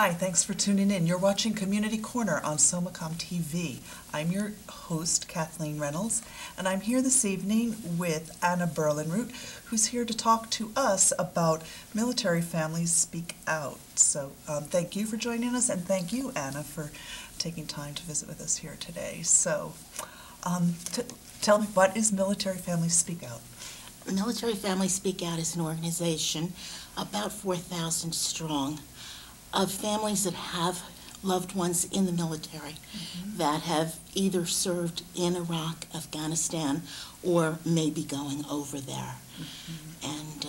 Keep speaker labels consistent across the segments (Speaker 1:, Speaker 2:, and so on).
Speaker 1: Hi, thanks for tuning in. You're watching Community Corner on Somacom TV. I'm your host, Kathleen Reynolds, and I'm here this evening with Anna Berlinrut, who's here to talk to us about Military Families Speak Out. So thank you for joining us, and thank you, Anna, for taking time to visit with us here today. So tell me, what is Military Families Speak Out?
Speaker 2: Military Families Speak Out is an organization about 4,000 strong of families that have loved ones in the military that have either served in Iraq, Afghanistan, or may be going over there. And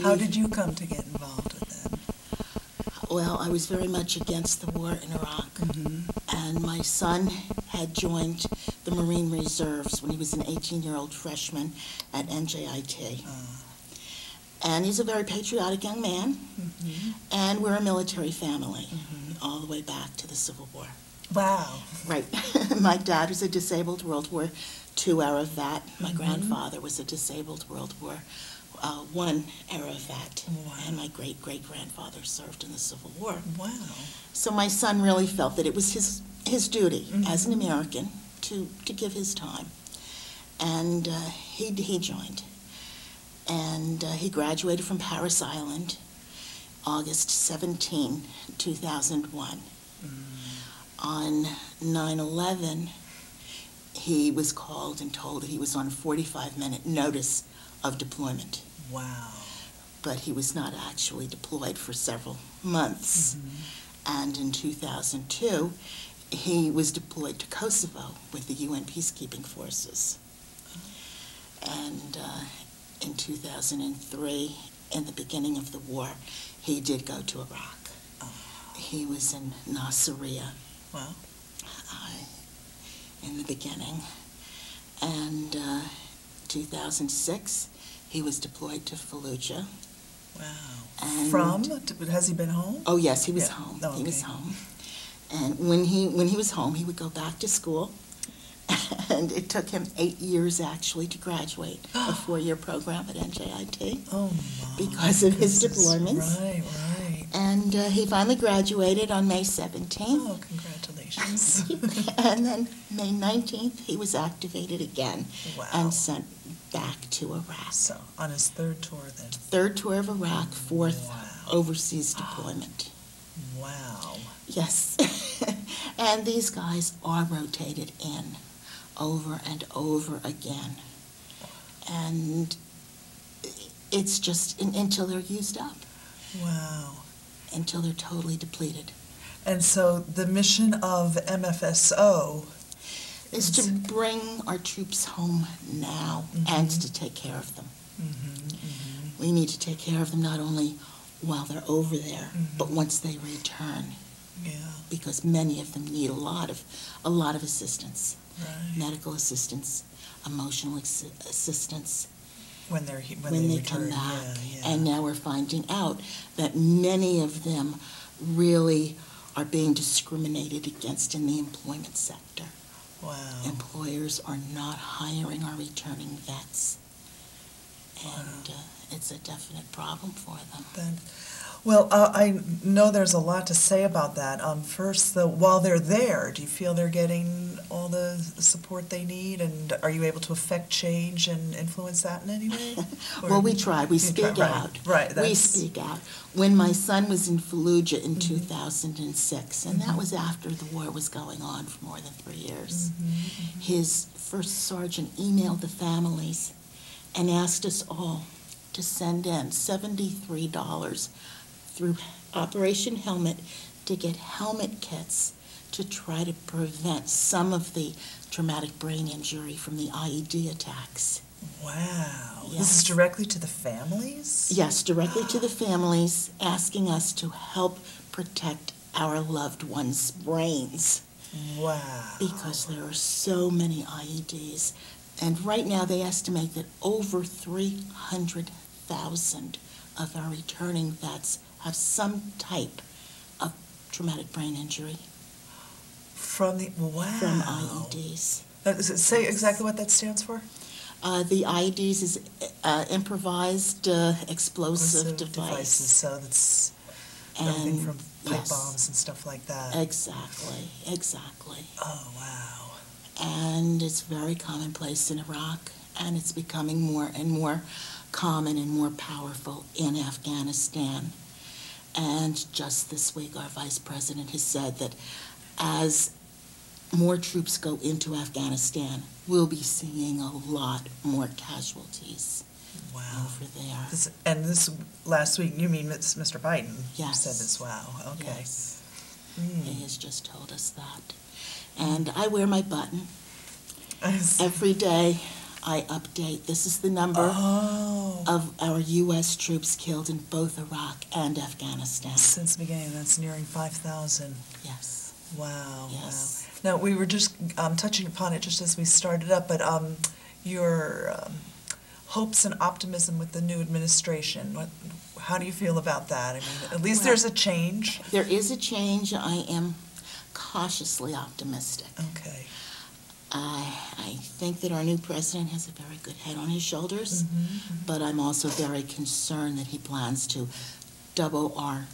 Speaker 1: how did you come to get involved with them?
Speaker 2: Well, I was very much against the war in Iraq, and my son had joined the Marine Reserves when he was an 18-year-old freshman at NJIT. And he's a very patriotic young man, and we're a military family, all the way back to the Civil War.
Speaker 1: Wow.
Speaker 2: Right. My dad was a disabled World War II era vet. My grandfather was a disabled World War I era vet.
Speaker 1: Wow.
Speaker 2: And my great-great-grandfather served in the Civil War.
Speaker 1: Wow.
Speaker 2: So my son really felt that it was his duty as an American to give his time. And he joined. And he graduated from Paris Island August 17, 2001. On 9/11, he was called and told that he was on a 45-minute notice of deployment.
Speaker 1: Wow.
Speaker 2: But he was not actually deployed for several months. And in 2002, he was deployed to Kosovo with the UN peacekeeping forces. And in 2003, in the beginning of the war, he did go to Iraq. He was in Nasiriyah.
Speaker 1: Wow.
Speaker 2: In the beginning. And 2006, he was deployed to Fallujah.
Speaker 1: Wow.
Speaker 2: And
Speaker 1: has he been home?
Speaker 2: Oh yes, he was home.
Speaker 1: Oh, okay.
Speaker 2: He was home. And when he was home, he would go back to school. And it took him 8 years actually to graduate a 4-year program at NJIT.
Speaker 1: Oh my
Speaker 2: because of his deployments.
Speaker 1: Right, right.
Speaker 2: And he finally graduated on May 17th.
Speaker 1: Oh, congratulations.
Speaker 2: And then May 19th, he was activated again.
Speaker 1: Wow.
Speaker 2: And sent back to Iraq.
Speaker 1: So, on his third tour then.
Speaker 2: Third tour of Iraq, fourth
Speaker 1: Wow.
Speaker 2: overseas deployment.
Speaker 1: Wow.
Speaker 2: Yes. And these guys are rotated in over and over again. And it's just until they're used up.
Speaker 1: Wow.
Speaker 2: Until they're totally depleted.
Speaker 1: And so the mission of MFSO
Speaker 2: is to bring our troops home now and to take care of them. We need to take care of them not only while they're over there, but once they return.
Speaker 1: Yeah.
Speaker 2: Because many of them need a lot of assistance.
Speaker 1: Right.
Speaker 2: Medical assistance, emotional assistance
Speaker 1: When they
Speaker 2: return, come back.
Speaker 1: Yeah.
Speaker 2: And now we're finding out that many of them really are being discriminated against in the employment sector.
Speaker 1: Wow.
Speaker 2: Employers are not hiring our returning vets. And it's a definite problem for them.
Speaker 1: Well, I know there's a lot to say about that. First, while they're there, do you feel they're getting all the support they need? And are you able to affect change and influence that in any way?
Speaker 2: Well, we try. We speak out.
Speaker 1: Right.
Speaker 2: We speak out. When my son was in Fallujah in 2006, and that was after the war was going on for more than 3 years, his first sergeant emailed the families and asked us all to send in $73 through Operation Helmet to get helmet kits to try to prevent some of the traumatic brain injury from the IED attacks.
Speaker 1: Wow.
Speaker 2: Yes.
Speaker 1: This is directly to the families?
Speaker 2: Yes, directly to the families, asking us to help protect our loved ones' brains.
Speaker 1: Wow.
Speaker 2: Because there are so many IEDs. And right now they estimate that over 300,000 of our returning vets have some type of traumatic brain injury.
Speaker 1: From
Speaker 2: IEDs.
Speaker 1: Say exactly what that stands for?
Speaker 2: The IEDs is improvised explosive device.
Speaker 1: So that's everything from pipe
Speaker 2: Yes.
Speaker 1: bombs and stuff like that.
Speaker 2: Exactly, exactly.
Speaker 1: Oh, wow.
Speaker 2: And it's very commonplace in Iraq, and it's becoming more and more common and more powerful in Afghanistan. And just this week, our vice president has said that as more troops go into Afghanistan, we'll be seeing a lot more casualties
Speaker 1: Wow.
Speaker 2: over there.
Speaker 1: This last week, you mean it's Mr. Biden?
Speaker 2: Yes.
Speaker 1: Said this, wow, okay.
Speaker 2: Yes.
Speaker 1: Mm.
Speaker 2: He has just told us that. And I wear my button.
Speaker 1: I see.
Speaker 2: Every day I update. This is the number
Speaker 1: Oh.
Speaker 2: of our U.S. troops killed in both Iraq and Afghanistan.
Speaker 1: Since the beginning, that's nearing 5,000.
Speaker 2: Yes.
Speaker 1: Wow,
Speaker 2: Yes.
Speaker 1: wow. Now, we were just touching upon it just as we started up, but your hopes and optimism with the new administration, how do you feel about that? I mean, at least
Speaker 2: Well,
Speaker 1: there's a change.
Speaker 2: There is a change. I am cautiously optimistic.
Speaker 1: Okay.
Speaker 2: I think that our new president has a very good head on his shoulders,
Speaker 1: Mm-hmm.
Speaker 2: but I'm also very concerned that he plans to double our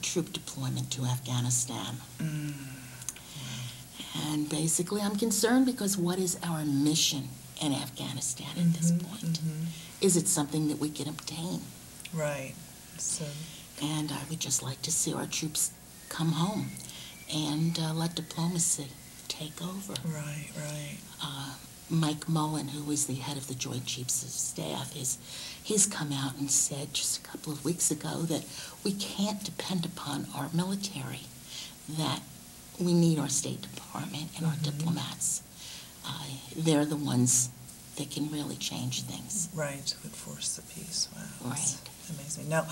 Speaker 2: troop deployment to Afghanistan.
Speaker 1: Mm.
Speaker 2: And basically, I'm concerned because what is our mission in Afghanistan at this
Speaker 1: Mhm,
Speaker 2: point?
Speaker 1: mhm.
Speaker 2: Is it something that we can obtain?
Speaker 1: Right. So,
Speaker 2: And I would just like to see our troops come home and let diplomacy take over.
Speaker 1: right, right.
Speaker 2: Mike Mullen, who is the head of the Joint Chiefs of Staff, he's come out and said just a couple of weeks ago that we can't depend upon our military, that we need our State Department and our diplomats. They're the ones that can really change things.
Speaker 1: Right, would force the peace. Wow. That's
Speaker 2: Right.
Speaker 1: amazing. Now,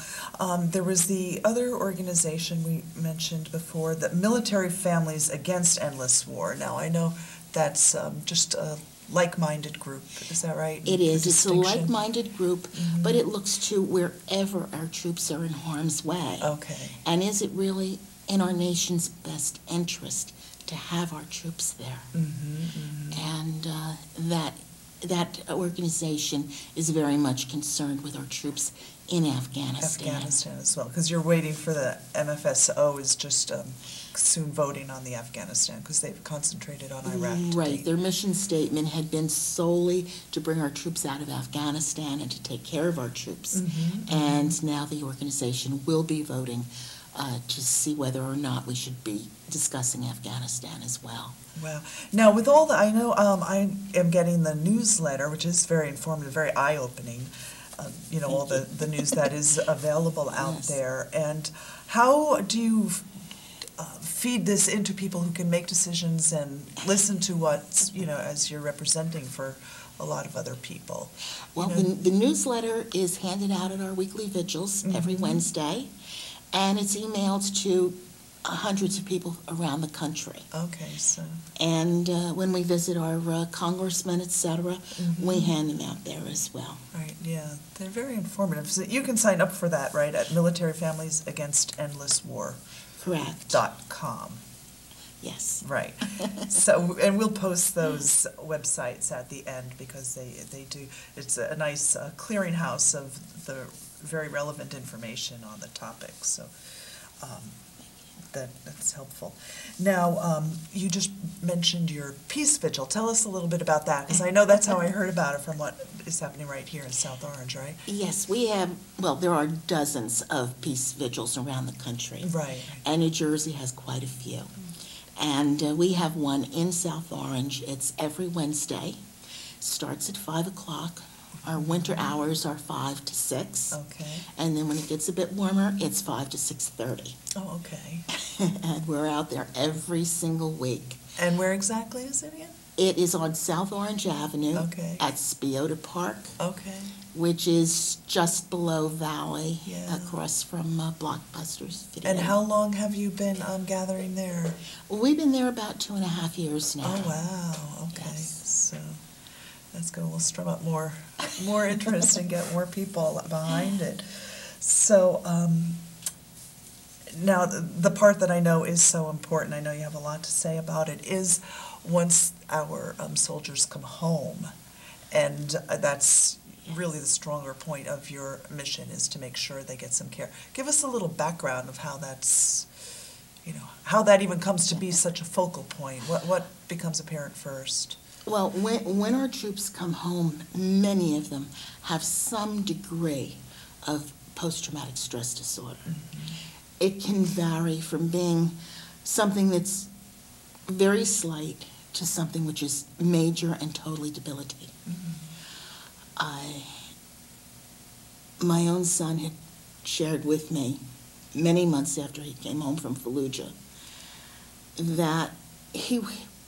Speaker 1: there was the other organization we mentioned before, the Military Families Against Endless War. Now, I know that's just a like-minded group, is that right?
Speaker 2: It
Speaker 1: The
Speaker 2: is. It's a
Speaker 1: distinction?
Speaker 2: like-minded group,
Speaker 1: Mhm.
Speaker 2: but it looks to wherever our troops are in harm's way.
Speaker 1: Okay.
Speaker 2: And is it really in our nation's best interest to have our troops there?
Speaker 1: Mm-hmm,
Speaker 2: And that organization is very much concerned with our troops in Afghanistan.
Speaker 1: Afghanistan as well, because you're waiting for the MFSO is just soon voting on the Afghanistan, because they've concentrated on Iraq to
Speaker 2: Right.
Speaker 1: date.
Speaker 2: Their mission statement had been solely to bring our troops out of Afghanistan and to take care of our troops.
Speaker 1: Mhm,
Speaker 2: And now the organization will be voting to see whether or not we should be discussing Afghanistan as well.
Speaker 1: Wow. Now, with all the, I know I am getting the newsletter, which is very informative, very eye-opening, all the news that is available out
Speaker 2: Yes.
Speaker 1: there. And how do you feed this into people who can make decisions and listen to what, as you're representing for a lot of other people?
Speaker 2: Well, the newsletter is handed out at our weekly vigils every Wednesday, and it's emailed to hundreds of people around the country.
Speaker 1: Okay, so.
Speaker 2: And when we visit our congressmen, et cetera, we hand them out there as well.
Speaker 1: Right, yeah, they're very informative. So you can sign up for that, right, at militaryfamiliesagainstendlesswar.com.
Speaker 2: Correct.
Speaker 1: Yes.
Speaker 2: Yes.
Speaker 1: Right. So, and we'll post those websites at the end because they do, it's a nice clearinghouse of the very relevant information on the topic, so that's helpful. Now, you just mentioned your peace vigil. Tell us a little bit about that, because I know that's how I heard about it from what is happening right here in South Orange, right?
Speaker 2: Yes, we have, there are dozens of peace vigils around the country.
Speaker 1: Right.
Speaker 2: And New Jersey has quite a few. And we have one in South Orange. It's every Wednesday. Starts at 5 o'clock. Our winter hours are 5 to 6.
Speaker 1: Okay.
Speaker 2: And then when it gets a bit warmer, it's 5 to 6:30.
Speaker 1: Oh, okay.
Speaker 2: And we're out there every single week.
Speaker 1: And where exactly is it again?
Speaker 2: It is on South Orange Avenue
Speaker 1: Okay.
Speaker 2: at Spiota Park,
Speaker 1: Okay.
Speaker 2: which is just below Valley,
Speaker 1: Yeah.
Speaker 2: across from Blockbuster's.
Speaker 1: And how long have you been gathering there?
Speaker 2: We've been there about 2.5 years now.
Speaker 1: Oh, wow, okay.
Speaker 2: Yes.
Speaker 1: So that's good. We'll strum up more interest and get more people behind it. So now the part that I know is so important, I know you have a lot to say about it, is once our soldiers come home, and that's really the stronger point of your mission, is to make sure they get some care. Give us a little background of how that's how that even comes to be such a focal point. What becomes apparent first?
Speaker 2: Well, when our troops come home, many of them have some degree of post-traumatic stress disorder.
Speaker 1: Mm-hmm.
Speaker 2: It can vary from being something that's very slight to something which is major and totally debilitating.
Speaker 1: Mm-hmm.
Speaker 2: My own son had shared with me many months after he came home from Fallujah that he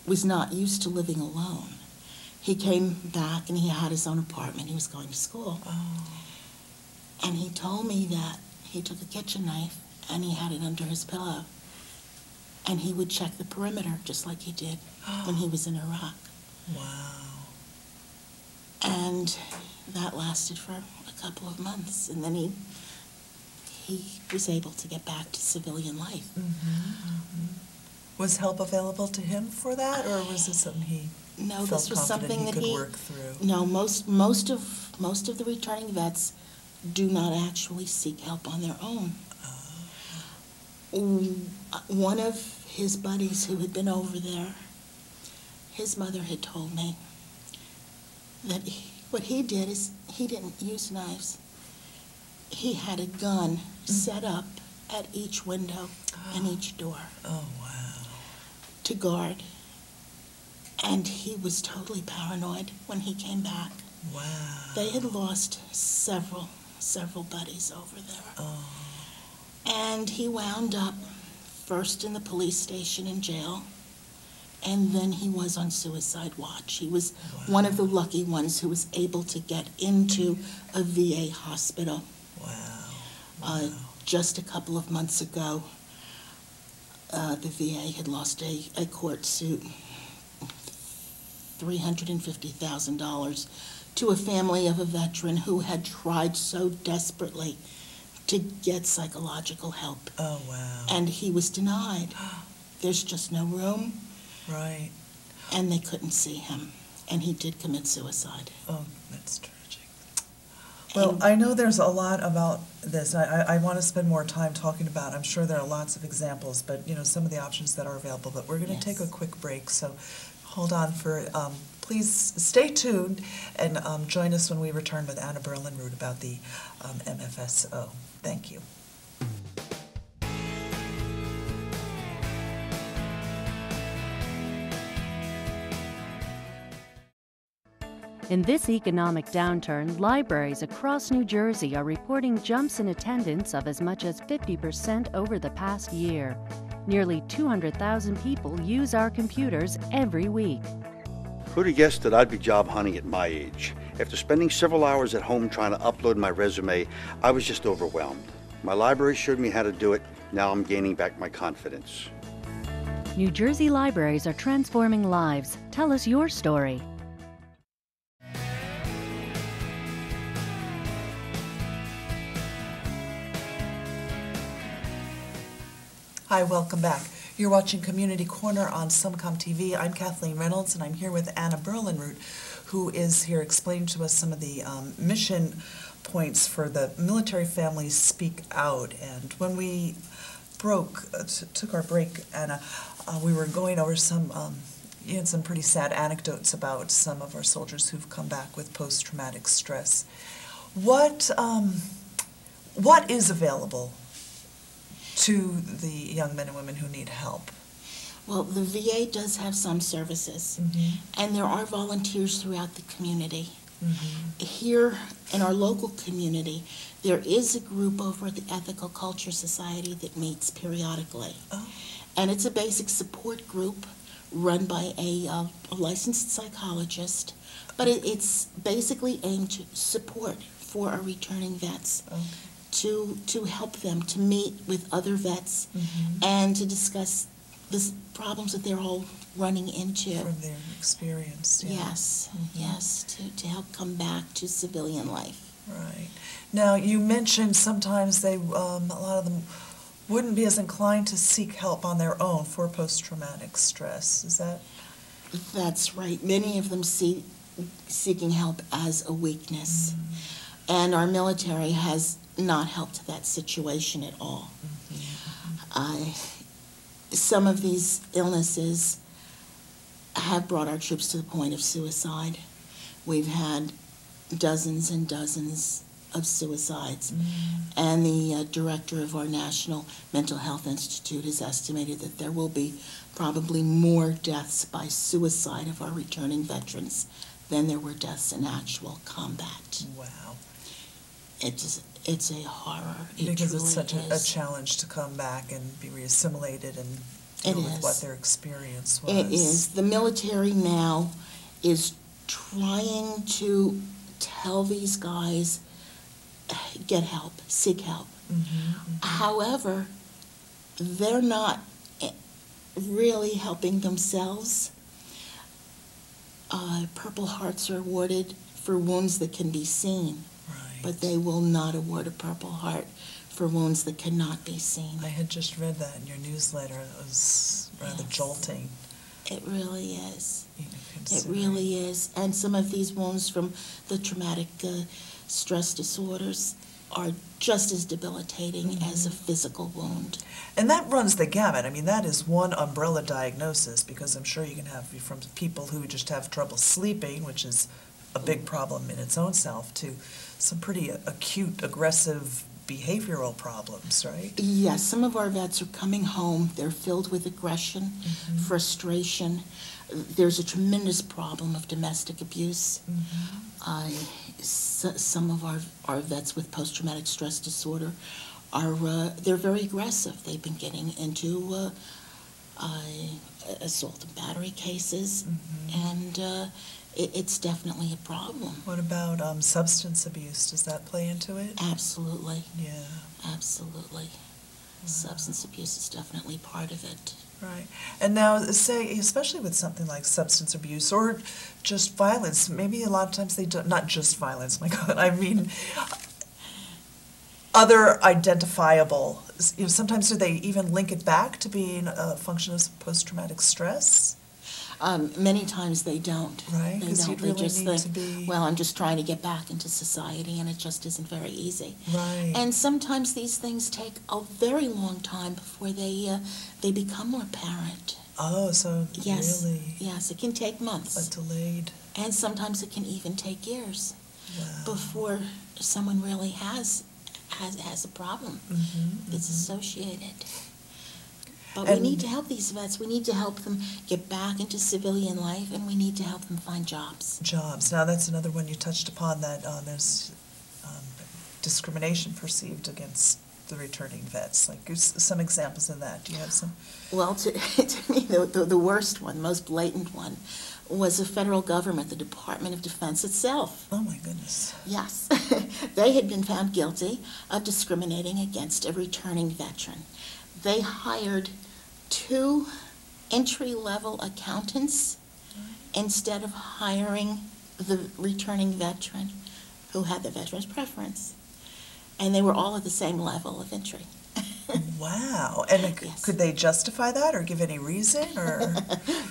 Speaker 2: was not used to living alone. He came back and he had his own apartment. He was going to school.
Speaker 1: Oh.
Speaker 2: And he told me that he took a kitchen knife and he had it under his pillow. And he would check the perimeter just like he did when he was in Iraq.
Speaker 1: Wow.
Speaker 2: And that lasted for a couple of months. And then he was able to get back to civilian life.
Speaker 1: Mm-hmm. Mm-hmm. Was help available to him for that, or was this something he
Speaker 2: No,
Speaker 1: felt
Speaker 2: this was
Speaker 1: confident
Speaker 2: something that
Speaker 1: could
Speaker 2: he
Speaker 1: work through?
Speaker 2: No, most of the returning vets do not actually seek help on their own. One of his buddies who had been over there, his mother had told me that what he did is he didn't use knives. He had a gun set up at each window and each door.
Speaker 1: Oh, wow.
Speaker 2: To guard. And he was totally paranoid when he came back.
Speaker 1: Wow.
Speaker 2: They had lost several buddies over there.
Speaker 1: Oh.
Speaker 2: And he wound up first in the police station in jail, and then he was on suicide watch. He was one of the lucky ones who was able to get into a VA hospital.
Speaker 1: Wow. Wow.
Speaker 2: Just a couple of months ago, the VA had lost a court suit, $350,000, to a family of a veteran who had tried so desperately to get psychological help.
Speaker 1: Oh, wow.
Speaker 2: And he was denied. There's just no room.
Speaker 1: Right.
Speaker 2: And they couldn't see him. And he did commit suicide.
Speaker 1: Oh, that's tragic. Well, I know there's a lot about this. I want to spend more time talking about, I'm sure there are lots of examples, but, some of the options that are available. But we're going to take a quick break, so hold on please stay tuned and join us when we return with Anna Berlinrut about the MFSO. Thank you.
Speaker 3: In this economic downturn, libraries across New Jersey are reporting jumps in attendance of as much as 50% over the past year. Nearly 200,000 people use our computers every week.
Speaker 4: Who'd have guessed that I'd be job hunting at my age? After spending several hours at home trying to upload my resume, I was just overwhelmed. My library showed me how to do it. Now I'm gaining back my confidence.
Speaker 3: New Jersey libraries are transforming lives. Tell us your story.
Speaker 1: Hi, welcome back. You're watching Community Corner on SOMACOM TV. I'm Kathleen Reynolds, and I'm here with Anna Berlinrut, who is here explaining to us some of the mission points for the Military Families Speak Out. And when we took our break, Anna, we were going over you had some pretty sad anecdotes about some of our soldiers who've come back with post-traumatic stress. What is available to the young men and women who need help?
Speaker 2: Well, the VA does have some services, and there are volunteers throughout the community. Here in our local community, there is a group over at the Ethical Culture Society that meets periodically.
Speaker 1: Oh.
Speaker 2: And it's a basic support group run by a licensed psychologist, but it's basically aimed to support for our returning vets.
Speaker 1: Okay.
Speaker 2: To help them to meet with other vets and to discuss the problems that they're all running into.
Speaker 1: From their experience. Yeah.
Speaker 2: Yes, yes, to help come back to civilian life.
Speaker 1: Right. Now, you mentioned sometimes a lot of them wouldn't be as inclined to seek help on their own for post-traumatic stress. Is that?
Speaker 2: That's right. Many of them see seeking help as a weakness. And our military has not helped that situation at all. some of these illnesses have brought our troops to the point of suicide. We've had dozens and dozens of suicides, and the director of our National Mental Health Institute has estimated that there will be probably more deaths by suicide of our returning veterans than there were deaths in actual combat.
Speaker 1: Wow.
Speaker 2: It's a horror.
Speaker 1: Because it's such a challenge to come back and be reassimilated and deal with what their experience was.
Speaker 2: It is. The military now is trying to tell these guys, get help, seek help. However, they're not really helping themselves. Purple Hearts are awarded for wounds that can be seen, but they will not award a Purple Heart for wounds that cannot be seen.
Speaker 1: I had just read that in your newsletter. It was rather jolting.
Speaker 2: It really is. It
Speaker 1: Considering.
Speaker 2: really is. And some of these wounds from the traumatic stress disorders are just as debilitating as a physical wound.
Speaker 1: And that runs the gamut. I mean, that is one umbrella diagnosis, because I'm sure you can have from people who just have trouble sleeping, which is a big problem in its own self, to some pretty acute, aggressive behavioral problems, right?
Speaker 2: Yes, some of our vets are coming home. They're filled with aggression, frustration. There's a tremendous problem of domestic abuse. Some of our vets with post-traumatic stress disorder are, they're very aggressive. They've been getting into assault and battery cases, and it's definitely a problem.
Speaker 1: What about substance abuse? Does that play into it?
Speaker 2: Absolutely.
Speaker 1: Yeah.
Speaker 2: Absolutely. Substance abuse is definitely part of it.
Speaker 1: Right. And now, say, especially with something like substance abuse or just violence, maybe a lot of times they don't, not just violence, my God, I mean, other identifiable, sometimes do they even link it back to being a function of post-traumatic stress?
Speaker 2: Many times they don't.
Speaker 1: Right,
Speaker 2: They
Speaker 1: 'cause
Speaker 2: don't.
Speaker 1: you'd
Speaker 2: They
Speaker 1: really
Speaker 2: just
Speaker 1: need
Speaker 2: think,
Speaker 1: to be-
Speaker 2: well, I'm just trying to get back into society, and it just isn't very easy.
Speaker 1: Right.
Speaker 2: And sometimes these things take a very long time before they become more apparent.
Speaker 1: Oh, so
Speaker 2: Yes,
Speaker 1: really
Speaker 2: yes, it can take
Speaker 1: a
Speaker 2: months,
Speaker 1: delayed,
Speaker 2: and sometimes it can even take years
Speaker 1: wow.
Speaker 2: before someone really has a problem that's associated. But we
Speaker 1: And-
Speaker 2: need to help these vets. We need to help them get back into civilian life, and we need to help them find jobs.
Speaker 1: Jobs. Now, that's another one you touched upon, that there's discrimination perceived against the returning vets. Like, some examples of that. Do you have some?
Speaker 2: Well, to me, the worst one, most blatant one, was the federal government, the Department of Defense itself.
Speaker 1: Oh, my goodness.
Speaker 2: Yes. They had been found guilty of discriminating against a returning veteran. They hired 2 entry-level accountants instead of hiring the returning veteran who had the veteran's preference. And they were all at the same level of entry.
Speaker 1: Wow. And
Speaker 2: Yes.
Speaker 1: could they justify that or give any reason, or?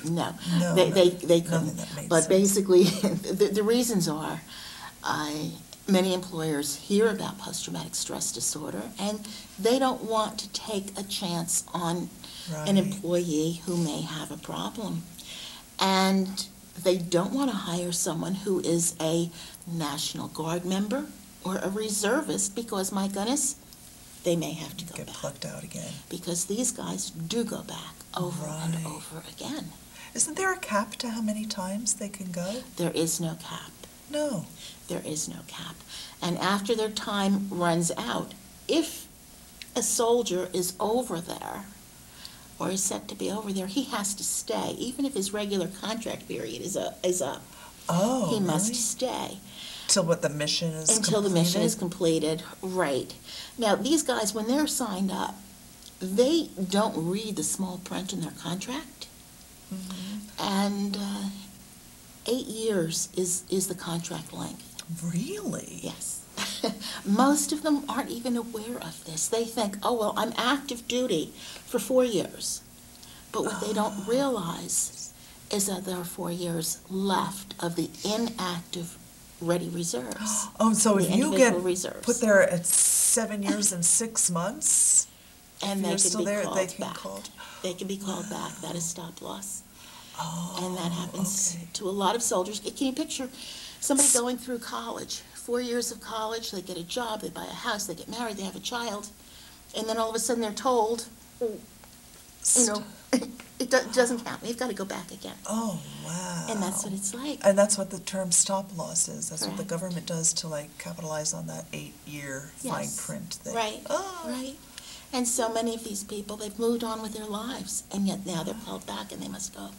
Speaker 2: No,
Speaker 1: No,
Speaker 2: they
Speaker 1: nothing
Speaker 2: couldn't.
Speaker 1: that made
Speaker 2: But
Speaker 1: sense.
Speaker 2: basically, the reasons are, many employers hear about post-traumatic stress disorder, and they don't want to take a chance on an
Speaker 1: Right.
Speaker 2: employee who may have a problem. And they don't want to hire someone who is a National Guard member or a reservist, because, my goodness, they may have to go
Speaker 1: Get
Speaker 2: back.
Speaker 1: plucked out again.
Speaker 2: Because these guys do go back over and
Speaker 1: Right.
Speaker 2: over again.
Speaker 1: Isn't there a cap to how many times they can go?
Speaker 2: There is no cap.
Speaker 1: No.
Speaker 2: There is no cap. And after their time runs out, if a soldier is over there, or is set to be over there, he has to stay, even if his regular contract period is up.
Speaker 1: Oh,
Speaker 2: He must
Speaker 1: really?
Speaker 2: stay
Speaker 1: Till what the mission is
Speaker 2: until the mission is
Speaker 1: completed?
Speaker 2: completed. Right. Now, these guys, when they're signed up, they don't read the small print in their contract. And 8 years is the contract length.
Speaker 1: Really?
Speaker 2: Yes. Most of them aren't even aware of this. They think, oh, well, I'm active duty for 4 years. But what they don't realize is that there are 4 years left of the inactive ready reserves.
Speaker 1: Oh, so
Speaker 2: The
Speaker 1: if you
Speaker 2: individual
Speaker 1: get
Speaker 2: reserves.
Speaker 1: put there at 7 years and 6 months,
Speaker 2: And
Speaker 1: If
Speaker 2: they
Speaker 1: you're
Speaker 2: can
Speaker 1: still
Speaker 2: be
Speaker 1: there,
Speaker 2: called
Speaker 1: they can
Speaker 2: back.
Speaker 1: call.
Speaker 2: They can be called back. That is stop loss.
Speaker 1: Oh,
Speaker 2: And that happens
Speaker 1: okay.
Speaker 2: to a lot of soldiers. Can you picture somebody going through college, 4 years of college, they get a job, they buy a house, they get married, they have a child, and then all of a sudden they're told, you know, it doesn't count. You've got to go back again.
Speaker 1: Oh, wow.
Speaker 2: And that's what it's like.
Speaker 1: And that's what the term stop loss is. That's what the
Speaker 2: Correct.
Speaker 1: government does to like capitalize on that 8-year fine
Speaker 2: Yes.
Speaker 1: print thing.
Speaker 2: Right,
Speaker 1: Oh.
Speaker 2: right. And so many of these people, they've moved on with their lives, and yet now they're called back and they must go.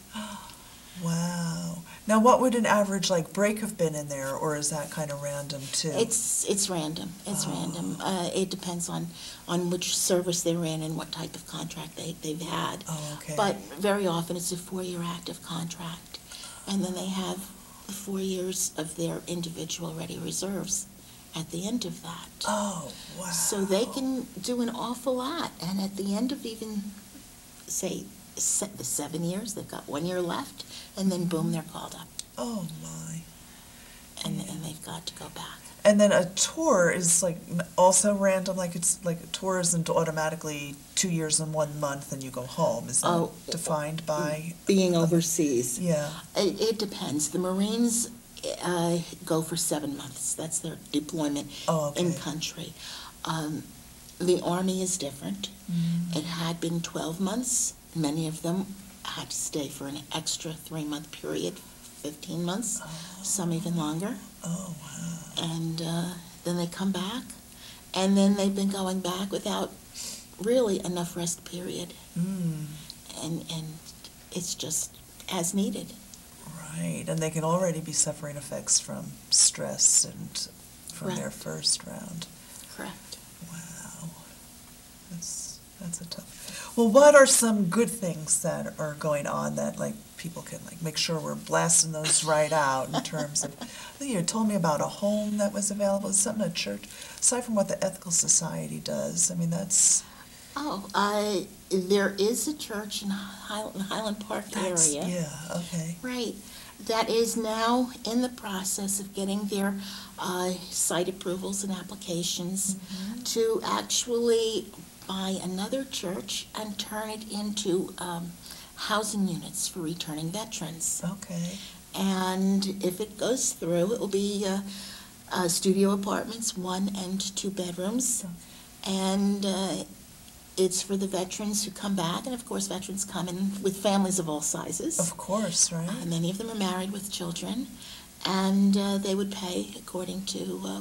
Speaker 1: Wow. Now, what would an average like break have been in there, or is that kind of random too?
Speaker 2: It's random. It's random. It depends on which service they're in and what type of contract they've had.
Speaker 1: Oh, okay.
Speaker 2: But very often it's a 4-year active contract, and then they have 4 years of their individual ready reserves at the end of that.
Speaker 1: Oh, wow.
Speaker 2: So they can do an awful lot, and at the end of even, say, the 7 years, they've got 1 year left, and then boom, they're called up,
Speaker 1: Oh, my.
Speaker 2: and they've got to go back.
Speaker 1: And then a tour is like also random, like it's like a tour isn't automatically 2 years and 1 month and you go home. Is that
Speaker 2: Oh,
Speaker 1: defined by?
Speaker 2: Being overseas.
Speaker 1: Yeah.
Speaker 2: It depends. The Marines go for 7 months. That's their deployment
Speaker 1: Oh, okay.
Speaker 2: in country. The Army is different. It had been 12 months. Many of them had to stay for an extra 3-month period, 15 months, some even longer.
Speaker 1: Oh, wow.
Speaker 2: And then they come back, and then they've been going back without really enough rest period. And it's just as needed.
Speaker 1: Right. And they can already be suffering effects from stress and from their
Speaker 2: Correct.
Speaker 1: first round.
Speaker 2: Correct.
Speaker 1: Wow. That's a tough. Well, what are some good things that are going on that like people can like make sure we're blasting those right out in terms of, I think you told me about a home that was available, something at church, aside from what the Ethical Society does. I mean, that's,
Speaker 2: There is a church in Highland Park
Speaker 1: that's,
Speaker 2: area.
Speaker 1: yeah, okay.
Speaker 2: Right. That is now in the process of getting their site approvals and applications to actually buy another church and turn it into housing units for returning veterans.
Speaker 1: Okay.
Speaker 2: And if it goes through, it will be studio apartments, 1 and 2 bedrooms. And it's for the veterans who come back, and of course veterans come in with families of all sizes.
Speaker 1: Of course, right?
Speaker 2: Many of them are married with children, and they would pay according to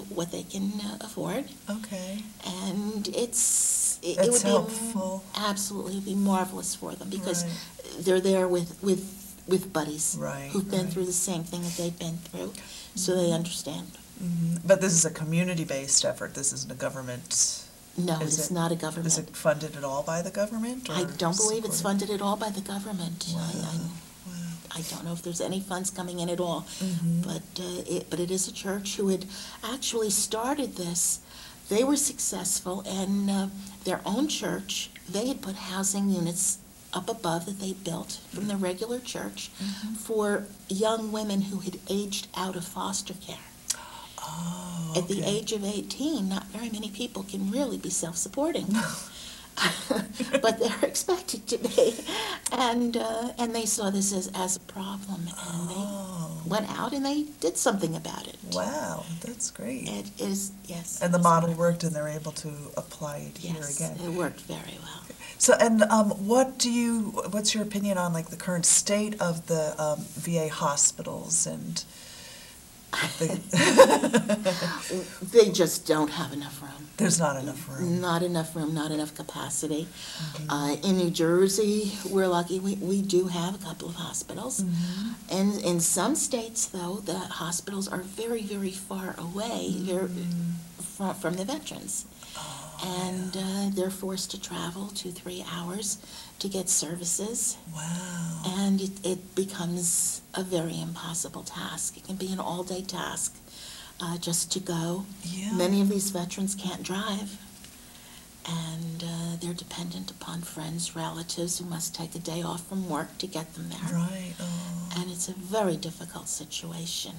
Speaker 2: what they can afford.
Speaker 1: Okay.
Speaker 2: And it
Speaker 1: That's
Speaker 2: would
Speaker 1: helpful.
Speaker 2: be absolutely, it would be marvelous for them because
Speaker 1: Right.
Speaker 2: they're there with buddies
Speaker 1: Right,
Speaker 2: who've been
Speaker 1: right.
Speaker 2: through the same thing that they've been through, so they understand.
Speaker 1: But this is a community-based effort. This isn't a government.
Speaker 2: No,
Speaker 1: Is
Speaker 2: it's
Speaker 1: it-
Speaker 2: not a
Speaker 1: Is
Speaker 2: government.
Speaker 1: it funded at all by the government?
Speaker 2: I
Speaker 1: or
Speaker 2: don't believe it's
Speaker 1: supported?
Speaker 2: funded at all by the government.
Speaker 1: Wow.
Speaker 2: I don't know if there's any funds coming in at all, but it is a church who had actually started this. They were successful, and their own church, they had put housing units up above that they built from the regular church for young women who had aged out of foster care.
Speaker 1: Oh,
Speaker 2: At the
Speaker 1: okay.
Speaker 2: age of 18, not very many people can really be self-supporting. But they're expected to be. And they saw this as a problem, and they went out and they did something about it.
Speaker 1: Wow, that's great.
Speaker 2: It is, yes.
Speaker 1: And the
Speaker 2: it's
Speaker 1: model
Speaker 2: wonderful.
Speaker 1: worked, and they're able to apply it here
Speaker 2: Yes,
Speaker 1: again.
Speaker 2: it worked very well.
Speaker 1: So, and what's your opinion on like the current state of the VA hospitals and
Speaker 2: They just don't have enough room.
Speaker 1: there's not enough room?
Speaker 2: Not enough room, not enough capacity. In New Jersey, we're lucky, we do have a couple of hospitals. And in some states, though, the hospitals are very, very far away from the veterans. And they're forced to travel 2-3 hours to get services.
Speaker 1: Wow.
Speaker 2: And it becomes a very impossible task. It can be an all-day task just to go.
Speaker 1: Yeah.
Speaker 2: Many of these veterans can't drive, and they're dependent upon friends, relatives who must take a day off from work to get them there.
Speaker 1: Right. Oh.
Speaker 2: And it's a very difficult situation.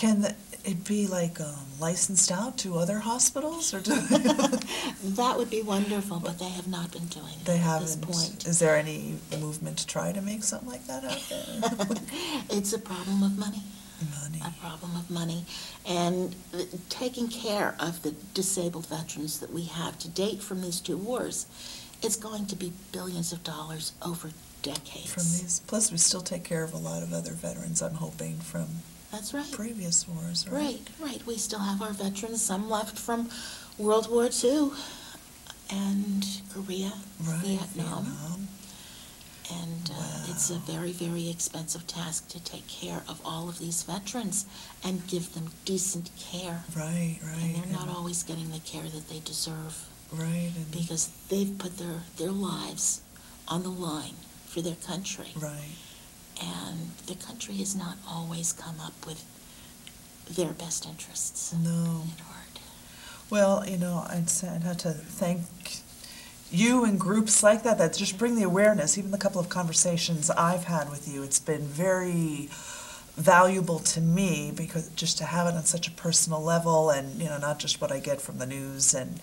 Speaker 1: Can it be like licensed out to other hospitals, or
Speaker 2: That would be wonderful, but they have not been doing
Speaker 1: they
Speaker 2: that at this
Speaker 1: haven't?
Speaker 2: point.
Speaker 1: Is there any movement to try to make something like that out there?
Speaker 2: It's a problem of money.
Speaker 1: Money.
Speaker 2: A problem of money. And taking care of the disabled veterans that we have to date from these two wars, it's going to be billions of dollars over decades.
Speaker 1: From these, plus we still take care of a lot of other veterans, I'm hoping, from
Speaker 2: That's right.
Speaker 1: previous wars, right?
Speaker 2: Right. We still have our veterans, some left from World War II and Korea,
Speaker 1: Right,
Speaker 2: Vietnam. And it's a very, very expensive task to take care of all of these veterans and give them decent care.
Speaker 1: Right.
Speaker 2: And they're not always getting the care that they deserve
Speaker 1: Right.
Speaker 2: because they've put their lives on the line for their country.
Speaker 1: Right.
Speaker 2: And the country has not always come up with their best interests
Speaker 1: No.
Speaker 2: in heart.
Speaker 1: Well, I'd have to thank you and groups like that just bring the awareness. Even the couple of conversations I've had with you, it's been very valuable to me, because just to have it on such a personal level, and not just what I get from the news. And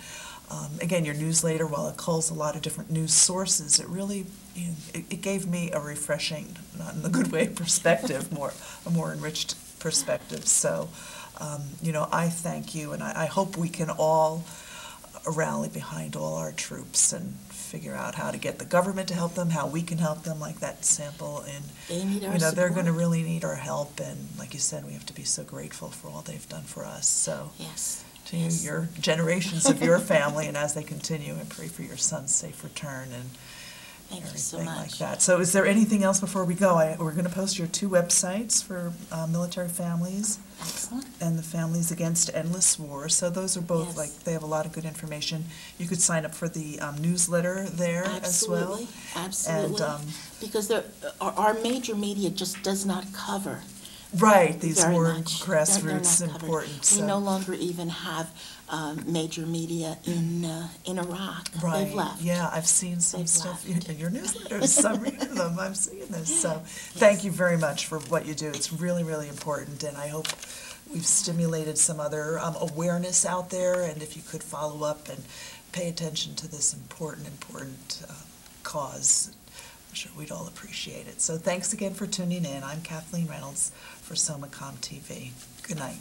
Speaker 1: again, your newsletter, while it culls a lot of different news sources, it really it gave me a refreshing, not in the good way, perspective, a more enriched perspective. So I thank you, and I hope we can all rally behind all our troops and figure out how to get the government to help them, how we can help them, like that sample. And
Speaker 2: They need our
Speaker 1: they're
Speaker 2: support.
Speaker 1: going to really need our help. And like you said, we have to be so grateful for all they've done for us. So
Speaker 2: Yes.
Speaker 1: to
Speaker 2: yes.
Speaker 1: your generations of your family, and as they continue, and pray for your son's safe return and
Speaker 2: Thank you so
Speaker 1: everything like
Speaker 2: much.
Speaker 1: that. So is there anything else before we go? We're going to post your two websites for military families
Speaker 2: Excellent.
Speaker 1: and the Families Against Endless War. So those are both,
Speaker 2: Yes.
Speaker 1: they have a lot of good information. You could sign up for the newsletter there as well.
Speaker 2: Absolutely.
Speaker 1: And,
Speaker 2: Because our major media just does not cover
Speaker 1: right, these
Speaker 2: very
Speaker 1: more
Speaker 2: much.
Speaker 1: grassroots
Speaker 2: They're not covered.
Speaker 1: important.
Speaker 2: We
Speaker 1: So.
Speaker 2: no longer even have major media in Iraq.
Speaker 1: Right.
Speaker 2: They've left.
Speaker 1: Yeah, I've seen some
Speaker 2: They've
Speaker 1: stuff
Speaker 2: left.
Speaker 1: in your newsletters. I'm reading them. I'm seeing this. So thank you very much for what you do. It's really, really important, and I hope we've stimulated some other awareness out there. And if you could follow up and pay attention to this important cause, I'm sure we'd all appreciate it. So thanks again for tuning in. I'm Kathleen Reynolds for SOMACOM TV. Good night.